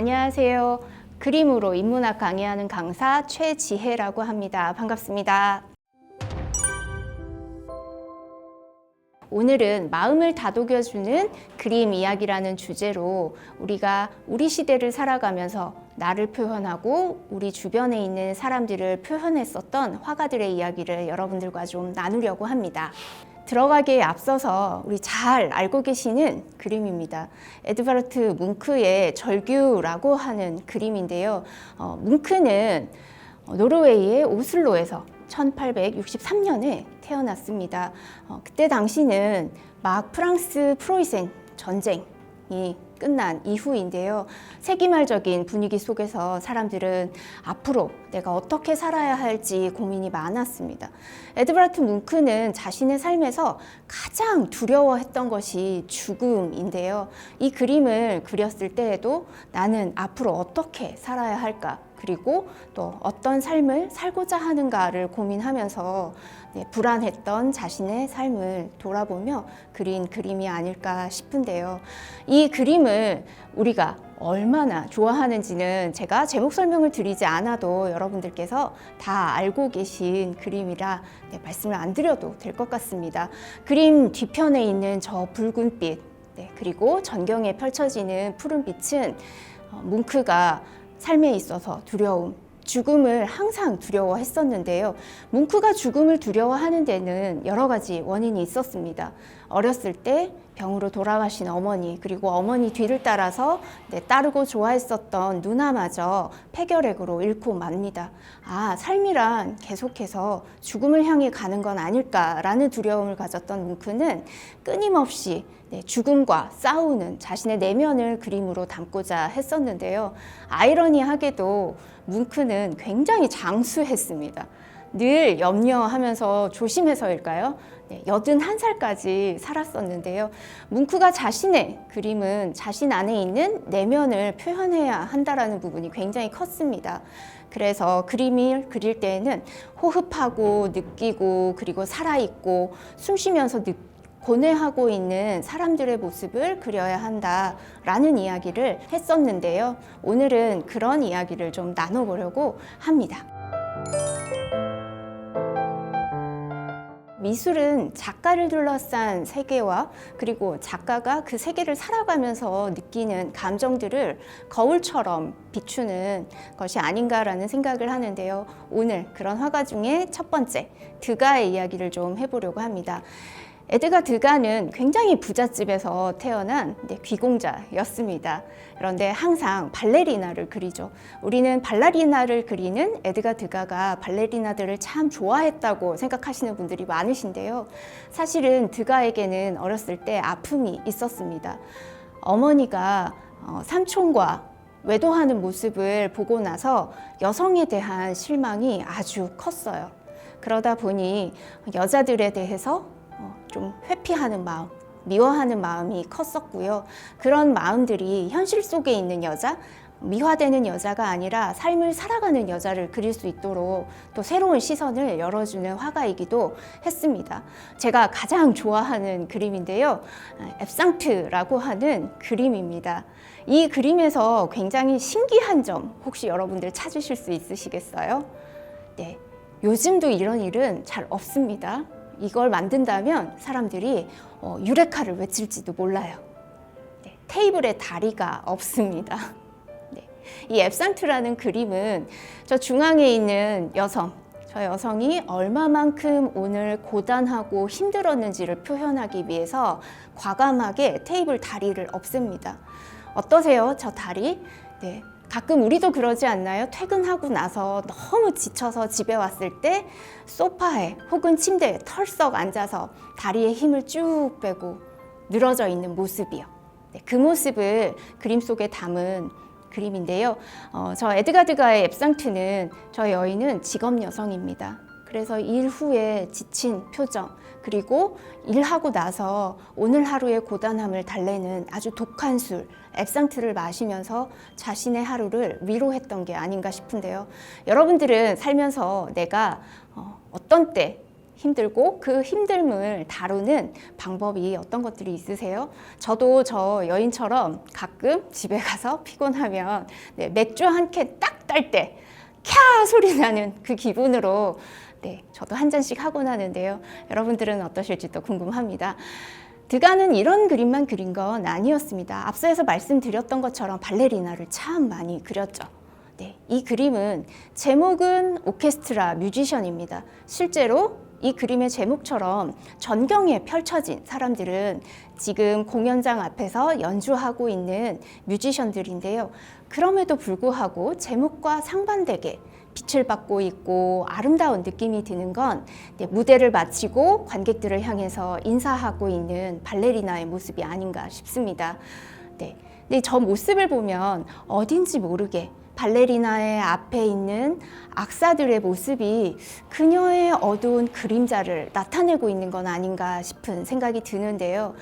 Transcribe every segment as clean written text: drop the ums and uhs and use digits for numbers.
안녕하세요. 그림으로 인문학 강의하는 강사 최지혜라고 합니다. 반갑습니다. 오늘은 마음을 다독여주는 그림 이야기라는 주제로 우리가 우리 시대를 살아가면서 나를 표현하고 우리 주변에 있는 사람들을 표현했었던 화가들의 이야기를 여러분들과 좀 나누려고 합니다. 들어가기에 앞서서 우리 잘 알고 계시는 그림입니다. 에드바르트 뭉크의 절규라고 하는 그림인데요. 뭉크는 노르웨이의 오슬로에서 1863년에 태어났습니다. 그때 당시는 막 프랑스 프로이센 전쟁이 끝난 이후인데요. 세기말적인 분위기 속에서 사람들은 앞으로 내가 어떻게 살아야 할지 고민이 많았습니다. 에드바르트 뭉크는 자신의 삶에서 가장 두려워했던 것이 죽음인데요. 이 그림을 그렸을 때에도 나는 앞으로 어떻게 살아야 할까? 그리고 또 어떤 삶을 살고자 하는가를 고민하면서 불안했던 자신의 삶을 돌아보며 그린 그림이 아닐까 싶은데요. 이 그림을 우리가 얼마나 좋아하는지는 제가 제목 설명을 드리지 않아도 여러분들께서 다 알고 계신 그림이라 말씀을 안 드려도 될 것 같습니다. 그림 뒤편에 있는 저 붉은빛, 그리고 전경에 펼쳐지는 푸른빛은 뭉크가 삶에 있어서 두려움, 죽음을 항상 두려워했었는데요. 뭉크가 죽음을 두려워하는 데는 여러 가지 원인이 있었습니다. 어렸을 때 병으로 돌아가신 어머니, 그리고 어머니 뒤를 따라서 따르고 좋아했었던 누나마저 폐결핵으로 잃고 맙니다. 삶이란 계속해서 죽음을 향해 가는 건 아닐까라는 두려움을 가졌던 뭉크는 끊임없이 죽음과 싸우는 자신의 내면을 그림으로 담고자 했었는데요. 아이러니하게도 뭉크는 굉장히 장수했습니다. 늘 염려하면서 조심해서일까요? 81살까지 살았었는데요. 뭉크가 자신의 그림은 자신 안에 있는 내면을 표현해야 한다는 부분이 굉장히 컸습니다. 그래서 그림을 그릴 때에는 호흡하고 느끼고 그리고 살아있고 숨쉬면서 고뇌하고 있는 사람들의 모습을 그려야 한다라는 이야기를 했었는데요. 오늘은 그런 이야기를 좀 나눠보려고 합니다. 미술은 작가를 둘러싼 세계와 그리고 작가가 그 세계를 살아가면서 느끼는 감정들을 거울처럼 비추는 것이 아닌가라는 생각을 하는데요. 오늘 그런 화가 중에 첫 번째, 드가의 이야기를 좀 해보려고 합니다. 에드가 드가는 굉장히 부잣집에서 태어난 귀공자였습니다. 그런데 항상 발레리나를 그리죠. 우리는 발레리나를 그리는 에드가 드가가 발레리나들을 참 좋아했다고 생각하시는 분들이 많으신데요. 사실은 드가에게는 어렸을 때 아픔이 있었습니다. 어머니가 삼촌과 외도하는 모습을 보고 나서 여성에 대한 실망이 아주 컸어요. 그러다 보니 여자들에 대해서 좀 회피하는 마음, 미워하는 마음이 컸었고요. 그런 마음들이 현실 속에 있는 여자, 미화되는 여자가 아니라 삶을 살아가는 여자를 그릴 수 있도록 또 새로운 시선을 열어주는 화가이기도 했습니다. 제가 가장 좋아하는 그림인데요. 앱상트라고 하는 그림입니다. 이 그림에서 굉장히 신기한 점 혹시 여러분들 찾으실 수 있으시겠어요? 네, 요즘도 이런 일은 잘 없습니다. 이걸 만든다면 사람들이 유레카를 외칠지도 몰라요. 테이블에 다리가 없습니다. 이 앱상트라는 그림은 저 중앙에 있는 여성, 저 여성이 얼마만큼 오늘 고단하고 힘들었는지를 표현하기 위해서 과감하게 테이블 다리를 없앱니다. 어떠세요? 저 다리? 가끔 우리도 그러지 않나요? 퇴근하고 나서 너무 지쳐서 집에 왔을 때 소파에 혹은 침대에 털썩 앉아서 다리에 힘을 쭉 빼고 늘어져 있는 모습이요. 그 모습을 그림 속에 담은 그림인데요. 저 에드가 드가의 앱상트는 저 여인은 직업 여성입니다. 그래서 일 후에 지친 표정, 그리고 일하고 나서 오늘 하루의 고단함을 달래는 아주 독한 술, 앱상트를 마시면서 자신의 하루를 위로했던 게 아닌가 싶은데요. 여러분들은 살면서 내가 어떤 때 힘들고 그 힘듦을 다루는 방법이 어떤 것들이 있으세요? 저도 저 여인처럼 가끔 집에 가서 피곤하면 맥주 한 캔 딱 딸 때 캬 소리 나는 그 기분으로 저도 한 잔씩 하고 나는데요. 여러분들은 어떠실지 또 궁금합니다. 드가는 이런 그림만 그린 건 아니었습니다. 앞서서 말씀드렸던 것처럼 발레리나를 참 많이 그렸죠. 이 그림은 제목은 오케스트라 뮤지션입니다. 실제로 이 그림의 제목처럼 전경에 펼쳐진 사람들은 지금 공연장 앞에서 연주하고 있는 뮤지션들인데요. 그럼에도 불구하고 제목과 상반되게 빛을 받고 있고 아름다운 느낌이 드는 건 무대를 마치고 관객들을 향해서 인사하고 있는 발레리나의 모습이 아닌가 싶습니다. 근데 저 모습을 보면 어딘지 모르게 발레리나의 앞에 있는 악사들의 모습이 그녀의 어두운 그림자를 나타내고 있는 건 아닌가 싶은 생각이 드는데요.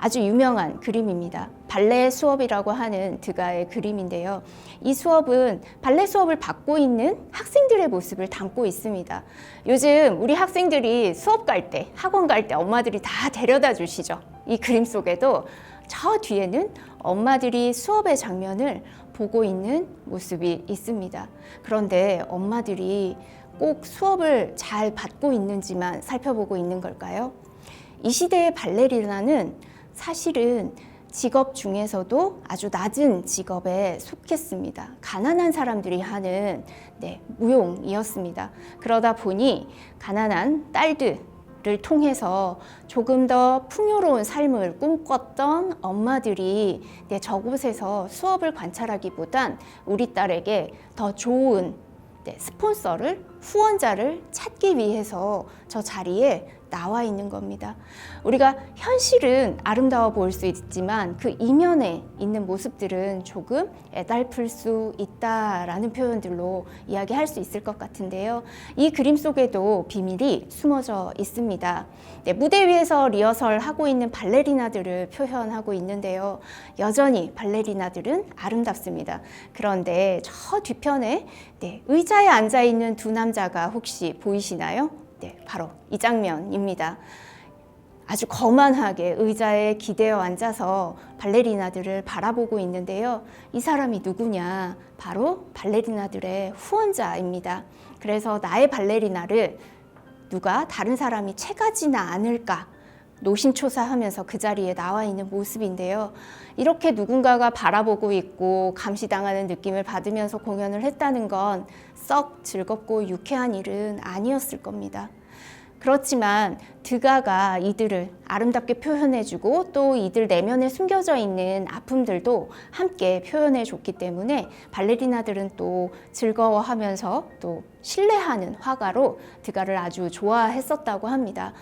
아주 유명한 그림입니다. 발레 수업이라고 하는 드가의 그림인데요. 이 수업은 발레 수업을 받고 있는 학생들의 모습을 담고 있습니다. 요즘 우리 학생들이 수업 갈 때, 학원 갈 때 엄마들이 다 데려다 주시죠. 이 그림 속에도 저 뒤에는 엄마들이 수업의 장면을 보고 있는 모습이 있습니다. 그런데 엄마들이 꼭 수업을 잘 받고 있는지만 살펴보고 있는 걸까요? 이 시대의 발레리나는 사실은 직업 중에서도 아주 낮은 직업에 속했습니다. 가난한 사람들이 하는 무용이었습니다. 그러다 보니 가난한 딸들을 통해서 조금 더 풍요로운 삶을 꿈꿨던 엄마들이 저곳에서 수업을 관찰하기보단 우리 딸에게 더 좋은 스폰서를, 후원자를 찾기 위해서 저 자리에 나와 있는 겁니다. 우리가 현실은 아름다워 보일 수 있지만 그 이면에 있는 모습들은 조금 애달플 수 있다라는 표현들로 이야기할 수 있을 것 같은데요. 이 그림 속에도 비밀이 숨어져 있습니다. 무대 위에서 리허설하고 있는 발레리나들을 표현하고 있는데요. 여전히 발레리나들은 아름답습니다. 그런데 저 뒤편에 의자에 앉아 있는 두 남자가 혹시 보이시나요? 바로 이 장면입니다. 아주 거만하게 의자에 기대어 앉아서 발레리나들을 바라보고 있는데요. 이 사람이 누구냐? 바로 발레리나들의 후원자입니다. 그래서 나의 발레리나를 누가 다른 사람이 채가지나 않을까? 노심초사하면서 그 자리에 나와 있는 모습인데요. 이렇게 누군가가 바라보고 있고 감시당하는 느낌을 받으면서 공연을 했다는 건 썩 즐겁고 유쾌한 일은 아니었을 겁니다. 그렇지만 드가가 이들을 아름답게 표현해주고 또 이들 내면에 숨겨져 있는 아픔들도 함께 표현해줬기 때문에 발레리나들은 또 즐거워하면서 또 신뢰하는 화가로 드가를 아주 좋아했었다고 합니다.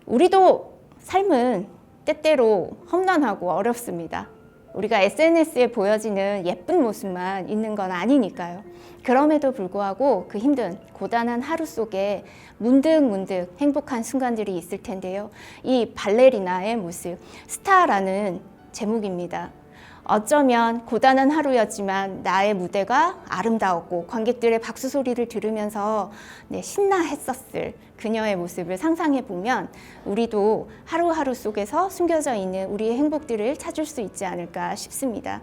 우리도 삶은 때때로 험난하고 어렵습니다. 우리가 SNS에 보여지는 예쁜 모습만 있는 건 아니니까요. 그럼에도 불구하고 그 힘든 고단한 하루 속에 문득문득 행복한 순간들이 있을 텐데요. 이 발레리나의 모습, 스타라는 제목입니다. 어쩌면 고단한 하루였지만 나의 무대가 아름다웠고 관객들의 박수 소리를 들으면서 신나했었을 그녀의 모습을 상상해 보면 우리도 하루하루 속에서 숨겨져 있는 우리의 행복들을 찾을 수 있지 않을까 싶습니다.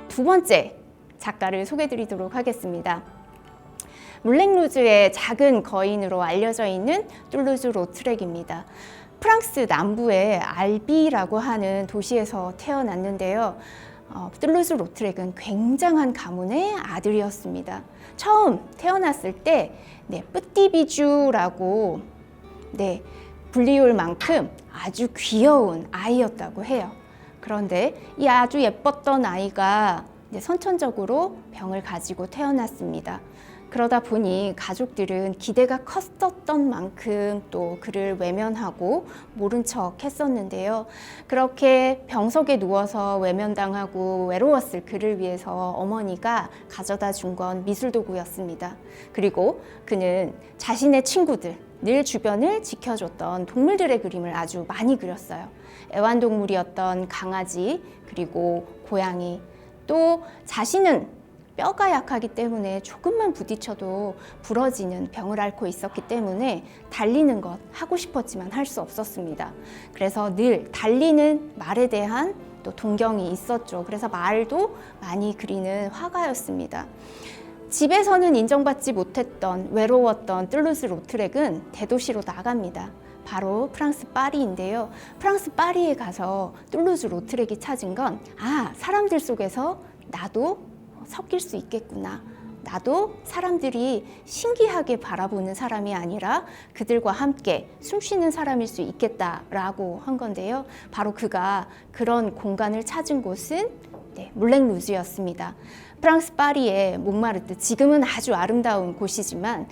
두 번째 작가를 소개해 드리도록 하겠습니다. 물랭 루즈의 작은 거인으로 알려져 있는 툴루즈 로트렉입니다. 프랑스 남부의 알비라고 하는 도시에서 태어났는데요. 툴루즈 로트렉은 굉장한 가문의 아들이었습니다. 처음 태어났을 때 뿌띠비주라고 불리울 만큼 아주 귀여운 아이였다고 해요. 그런데 이 아주 예뻤던 아이가 선천적으로 병을 가지고 태어났습니다. 그러다 보니 가족들은 기대가 컸었던 만큼 또 그를 외면하고 모른 척 했었는데요. 그렇게 병석에 누워서 외면당하고 외로웠을 그를 위해서 어머니가 가져다 준 건 미술도구였습니다. 그리고 그는 자신의 친구들, 늘 주변을 지켜줬던 동물들의 그림을 아주 많이 그렸어요. 애완동물이었던 강아지, 그리고 고양이, 또 자신은 뼈가 약하기 때문에 조금만 부딪혀도 부러지는 병을 앓고 있었기 때문에 달리는 것 하고 싶었지만 할 수 없었습니다. 그래서 늘 달리는 말에 대한 또 동경이 있었죠. 그래서 말도 많이 그리는 화가였습니다. 집에서는 인정받지 못했던 외로웠던 툴루즈 로트렉은 대도시로 나갑니다. 바로 프랑스 파리인데요. 프랑스 파리에 가서 툴루즈 로트렉이 찾은 건 사람들 속에서 나도 섞일 수 있겠구나. 나도 사람들이 신기하게 바라보는 사람이 아니라 그들과 함께 숨쉬는 사람일 수 있겠다라고 한 건데요. 바로 그가 그런 공간을 찾은 곳은 물랭 루즈였습니다. 프랑스 파리의 몽마르트, 지금은 아주 아름다운 곳이지만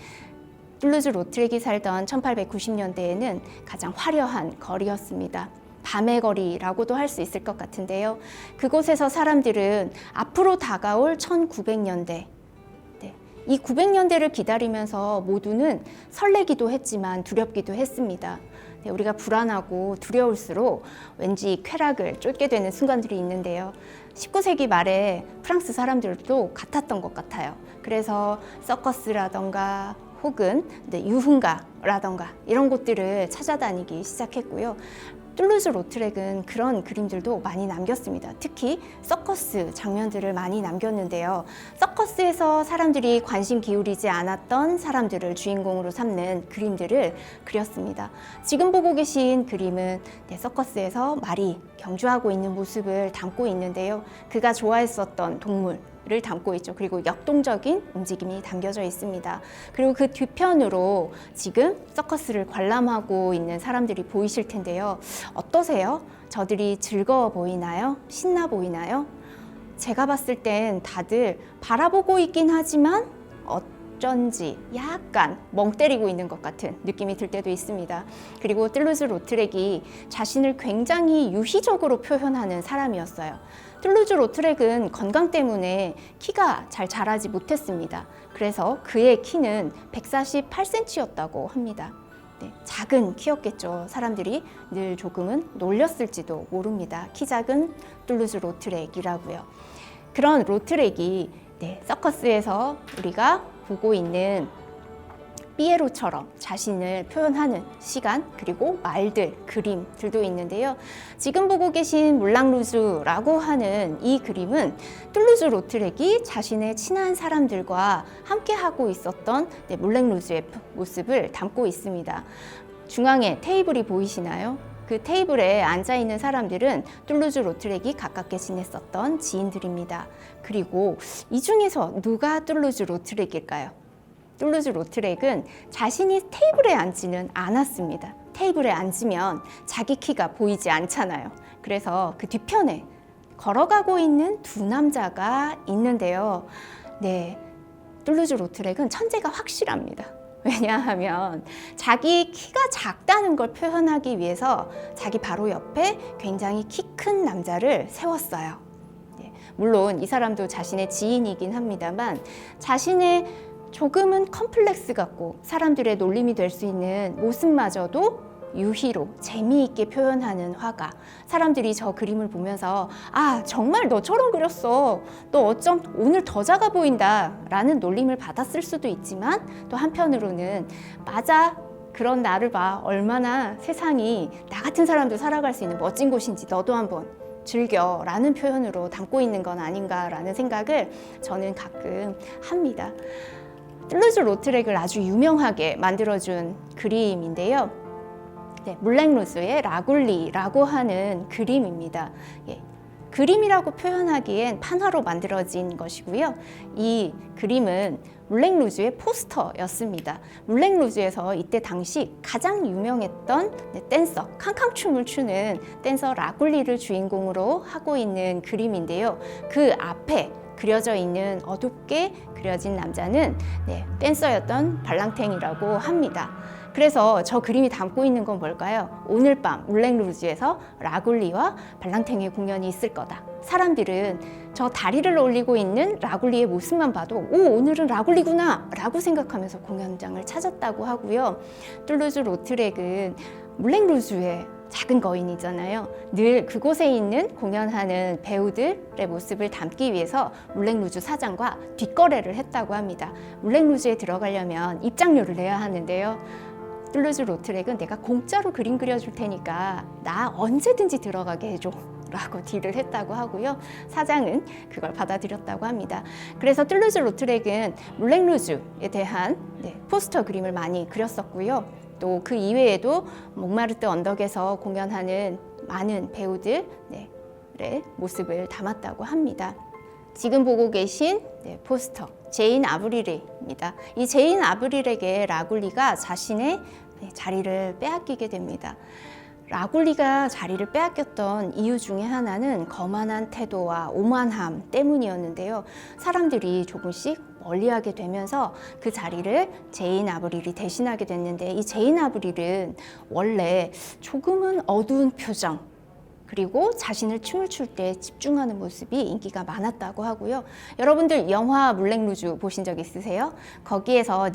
툴루즈 로트렉이 살던 1890년대에는 가장 화려한 거리였습니다. 밤의 거리라고도 할 수 있을 것 같은데요. 그곳에서 사람들은 앞으로 다가올 1900년대, 이 900년대를 기다리면서 모두는 설레기도 했지만 두렵기도 했습니다. 우리가 불안하고 두려울수록 왠지 쾌락을 쫓게 되는 순간들이 있는데요. 19세기 말에 프랑스 사람들도 같았던 것 같아요. 그래서 서커스라던가 혹은 유흥가라던가 이런 곳들을 찾아다니기 시작했고요. 툴루즈 로트렉은 그런 그림들도 많이 남겼습니다. 특히 서커스 장면들을 많이 남겼는데요. 서커스에서 사람들이 관심 기울이지 않았던 사람들을 주인공으로 삼는 그림들을 그렸습니다. 지금 보고 계신 그림은 서커스에서 말이 경주하고 있는 모습을 담고 있는데요. 그가 좋아했었던 동물을 담고 있죠. 그리고 역동적인 움직임이 담겨져 있습니다. 그리고 그 뒤편으로 지금 서커스를 관람하고 있는 사람들이 보이실 텐데요. 어떠세요? 저들이 즐거워 보이나요? 신나 보이나요? 제가 봤을 땐 다들 바라보고 있긴 하지만 어쩐지 약간 멍 때리고 있는 것 같은 느낌이 들 때도 있습니다. 그리고 툴루즈 로트렉이 자신을 굉장히 유희적으로 표현하는 사람이었어요. 툴루즈 로트렉은 건강 때문에 키가 잘 자라지 못했습니다. 그래서 그의 키는 148cm였다고 합니다. 작은 키였겠죠. 사람들이 늘 조금은 놀렸을지도 모릅니다. 키 작은 툴루즈 로트렉이라고요. 그런 로트렉이 서커스에서 우리가 보고 있는 피에로처럼 자신을 표현하는 시간, 그리고 말들, 그림들도 있는데요. 지금 보고 계신 물랑 루즈라고 하는 이 그림은 툴루즈 로트렉이 자신의 친한 사람들과 함께 하고 있었던 물랑 루즈의 모습을 담고 있습니다. 중앙에 테이블이 보이시나요? 그 테이블에 앉아 있는 사람들은 툴루즈 로트렉이 가깝게 지냈었던 지인들입니다. 그리고 이 중에서 누가 툴루즈 로트렉일까요? 툴루즈 로트렉은 자신이 테이블에 앉지는 않았습니다. 테이블에 앉으면 자기 키가 보이지 않잖아요. 그래서 그 뒤편에 걸어가고 있는 두 남자가 있는데요. 툴루즈 로트렉은 천재가 확실합니다. 왜냐하면 자기 키가 작다는 걸 표현하기 위해서 자기 바로 옆에 굉장히 키 큰 남자를 세웠어요. 물론 이 사람도 자신의 지인이긴 합니다만 자신의 조금은 컴플렉스 같고 사람들의 놀림이 될 수 있는 모습마저도 유희로 재미있게 표현하는 화가. 사람들이 저 그림을 보면서 정말 너처럼 그렸어. 너 어쩜 오늘 더 작아 보인다 라는 놀림을 받았을 수도 있지만 또 한편으로는 맞아. 그런 나를 봐. 얼마나 세상이 나 같은 사람도 살아갈 수 있는 멋진 곳인지 너도 한번 즐겨 라는 표현으로 담고 있는 건 아닌가라는 생각을 저는 가끔 합니다. 툴루즈 로트렉을 아주 유명하게 만들어준 그림인데요. 물랭 루즈의 라굴리라고 하는 그림입니다. 그림이라고 표현하기엔 판화로 만들어진 것이고요. 이 그림은 물랭 루즈의 포스터였습니다. 물랭 루즈에서 이때 당시 가장 유명했던 댄서, 캉캉춤을 추는 댄서 라굴리를 주인공으로 하고 있는 그림인데요. 그 앞에 그려져 있는 어둡게 그려진 남자는 댄서였던 발랑탱이라고 합니다. 그래서 저 그림이 담고 있는 건 뭘까요? 오늘 밤 물랭 루즈에서 라굴리와 발랑탱의 공연이 있을 거다. 사람들은 저 다리를 올리고 있는 라굴리의 모습만 봐도 오늘은 라굴리구나 라고 생각하면서 공연장을 찾았다고 하고요. 툴루즈 로트렉은 물랭 루즈에 작은 거인이잖아요. 늘 그곳에 있는 공연하는 배우들의 모습을 담기 위해서 물랭루즈 사장과 뒷거래를 했다고 합니다. 물랭루즈에 들어가려면 입장료를 내야 하는데요. 툴루즈 로트렉은 내가 공짜로 그림 그려줄 테니까 나 언제든지 들어가게 해줘 라고 딜을 했다고 하고요. 사장은 그걸 받아들였다고 합니다. 그래서 툴루즈 로트렉은 물랭루즈에 대한 포스터 그림을 많이 그렸었고요. 또 그 이외에도 몽마르트 언덕에서 공연하는 많은 배우들의 모습을 담았다고 합니다. 지금 보고 계신 포스터 제인 아브릴입니다. 이 제인 아브릴에게 라굴리가 자신의 자리를 빼앗기게 됩니다. 라굴리가 자리를 빼앗겼던 이유 중에 하나는 거만한 태도와 오만함 때문이었는데요. 사람들이 조금씩 멀리하게 되면서 그 자리를 제인 아브릴이 대신하게 됐는데, 이 제인 아브릴은 원래 조금은 어두운 표정 그리고 자신을 춤을 출 때 집중하는 모습이 인기가 많았다고 하고요. 여러분들 영화 물랭루즈 보신 적 있으세요? 거기에서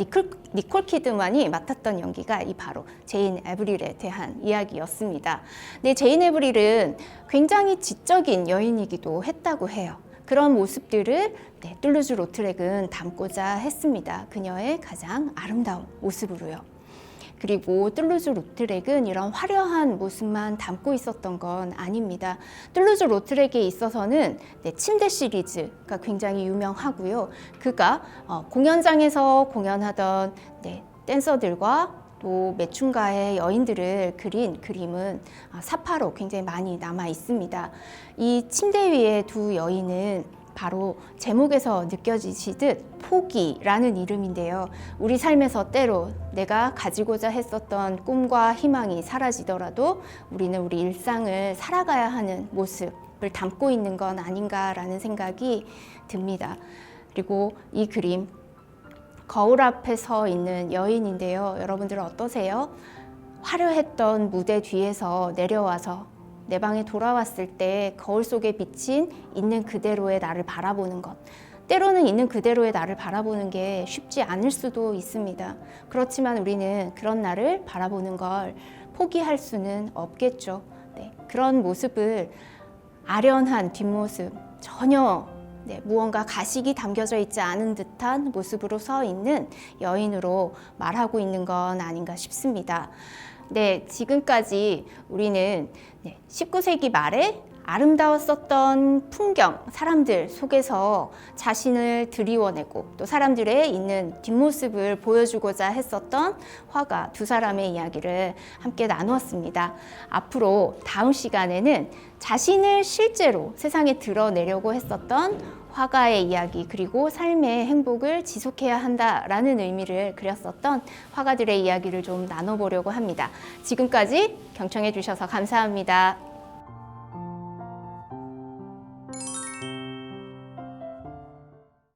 니콜 키드만이 맡았던 연기가 이 바로 제인 애브릴에 대한 이야기였습니다. 네, 제인 애브릴은 굉장히 지적인 여인이기도 했다고 해요. 그런 모습들을 툴루즈 로트렉은 담고자 했습니다. 그녀의 가장 아름다운 모습으로요. 그리고 툴루즈 로트렉은 이런 화려한 모습만 담고 있었던 건 아닙니다. 툴루즈 로트렉에 있어서는 침대 시리즈가 굉장히 유명하고요. 그가 공연장에서 공연하던 댄서들과 또 매춘가의 여인들을 그린 그림은 사파로 굉장히 많이 남아 있습니다. 이 침대 위의 두 여인은 바로 제목에서 느껴지시듯 포기라는 이름인데요. 우리 삶에서 때로 내가 가지고자 했었던 꿈과 희망이 사라지더라도 우리는 우리 일상을 살아가야 하는 모습을 담고 있는 건 아닌가라는 생각이 듭니다. 그리고 이 그림, 거울 앞에 서 있는 여인인데요. 여러분들은 어떠세요? 화려했던 무대 뒤에서 내려와서 내 방에 돌아왔을 때 거울 속에 비친 있는 그대로의 나를 바라보는 것. 때로는 있는 그대로의 나를 바라보는 게 쉽지 않을 수도 있습니다. 그렇지만 우리는 그런 나를 바라보는 걸 포기할 수는 없겠죠. 그런 모습을 아련한 뒷모습, 전혀 무언가 가식이 담겨져 있지 않은 듯한 모습으로 서 있는 여인으로 말하고 있는 건 아닌가 싶습니다. 지금까지 우리는 19세기 말에 아름다웠었던 풍경, 사람들 속에서 자신을 드리워내고 또 사람들의 있는 뒷모습을 보여주고자 했었던 화가 두 사람의 이야기를 함께 나누었습니다. 앞으로 다음 시간에는 자신을 실제로 세상에 드러내려고 했었던 화가의 이야기, 그리고 삶의 행복을 지속해야 한다라는 의미를 그렸었던 화가들의 이야기를 좀 나눠보려고 합니다. 지금까지 경청해 주셔서 감사합니다.